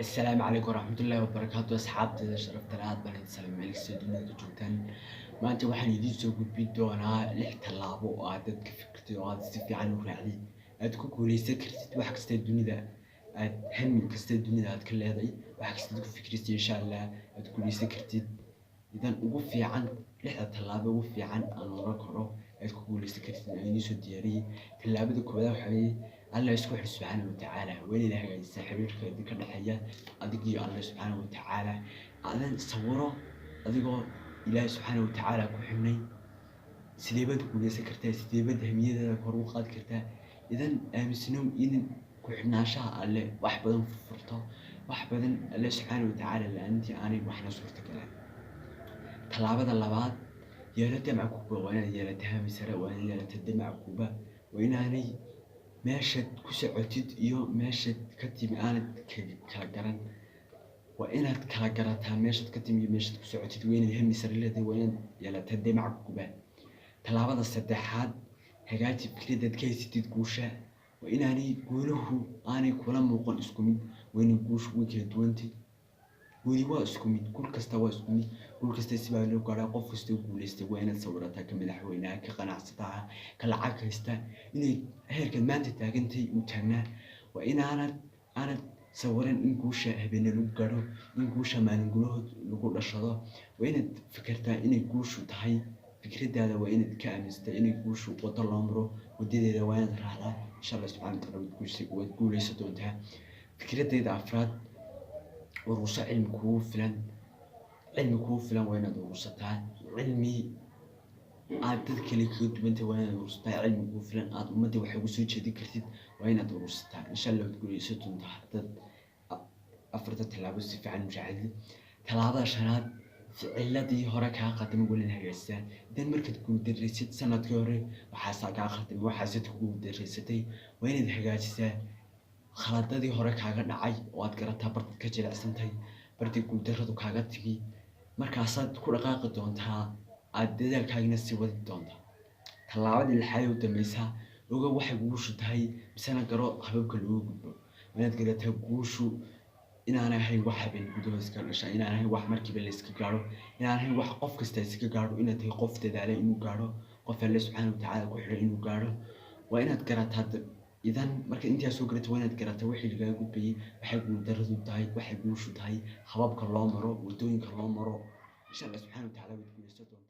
السلام عليكم ورحمة الله وبركاته أصحابتي شرفت الآن بنات سلام عليك سيدنا جوتان ما أنت waxaan idiin soo gudbin doonaa 6 tallaabo oo aad dadka fikirtay oo aad si fiican u raacday aad ku guuleysan kartid wax kasta dunida aad hami kasta dunida aad ka leedahay wax kasta ku fikirtay insha Allah aad guuleysan kartid idan ugu fiican 6 tallaabo ugu fiican aan oran karo aad ku guuleysan kartid aan idiin soo diyaariyay tallaabada koowaad waxa weeye الله يسكح سبحانه وتعالى وين له يستحبير ذيك النحية أدقي الله سبحانه وتعالى أذن صوره أدقى إله سبحانه وتعالى كحني سليبد كل سكرته سليبد همية ذا كروقات كرته إذن مسنوم إذن كحنا شاء الله واحد بدن فرطة واحد بدن الله سبحانه وتعالى لأنتي أنا وإحنا صورتك الآن طلابة الله بعد يا ريت معكوبة وأنا يا ريتها مسرة وأنا يا ريت الدمع عكوبة وإن أنا meeshaad ku socotid iyo meeshaad ka timi aanad kala garan waa inaad kala garataa meeshaad ka timi iyo meeshaad ku socotid weyn hami sare leedahay waa inaad yeelataa damac guba talaabada saddexaad hagaaji fikradaad ka haysatid guusha waa inaanay guuluhu aanay kula muuqan isku mid waa inay guushu way kala duwantay guuli waa isku mid guul kasta waa isku mid guul kasta si baa loo gaaraa qof kasta guuleystay waa inaad sawirataa ka madaxweynaha ka qanacsataa ka lacag haysta inay heerkan maanta taagantay u taagnaa waa inaanad sawiran in guusha habeen lagu gaaro in guusha maalin gudahood lagu dhashado waa inaad fikirtaa inay guushu tahay fikradaada waa inaad ka aaminsataa inay guushu wado loo maro wadadeeda waa inaad raacdaa insha Allah subxaanahu wa ta'aala waad guuleysan doontaa fikradeeda afraad ورسا علم كوفلان وين درستها علمي عادت كلي كنت بنت وين درستها علم كوفلان عاد مدة وحي وسوي شدي كرتيد وين درستها إن شاء الله تقولي ستون تحت أفرت التلابس في عن مشاهد ثلاثة شهادات في علتي هراك قدم يقول لها جالسان إذا مركز تقول درست سنة كوري وحاسك قدم وحاسة تقول درستي وين الحاجات خلطتي هورك كاغا دحاي oo aad garataa bartid ka jilacsantay bartid ku daradu kaaga tigi markaasaad ku dhaqaaqi doontaa aad dadaalkaagina si wadi doontaa talaabadii lixaad u dambaysa oga waxay guushu tahay misana garo hababka loo gudbo inaad garataa guushu inaan ahay wax habeen gudaha iska dhashay inaan ahay wax markiiba la iska gaaro inaan ahay wax qof kasta iska gaaro inaad tahay qof dadaalay inuu gaaro qof Allah subhanahu wa ta'ala ku xiray inuu gaaro waa inaad garataa إذن مركز أنت أسوق قرأت وين تقرأت وحي اللي جاي بي وحب مدرس وتاعي وحب وشو تاعي حبابك الله مرة ودونك الله مرة إن شاء الله سبحانه وتعالى بتكون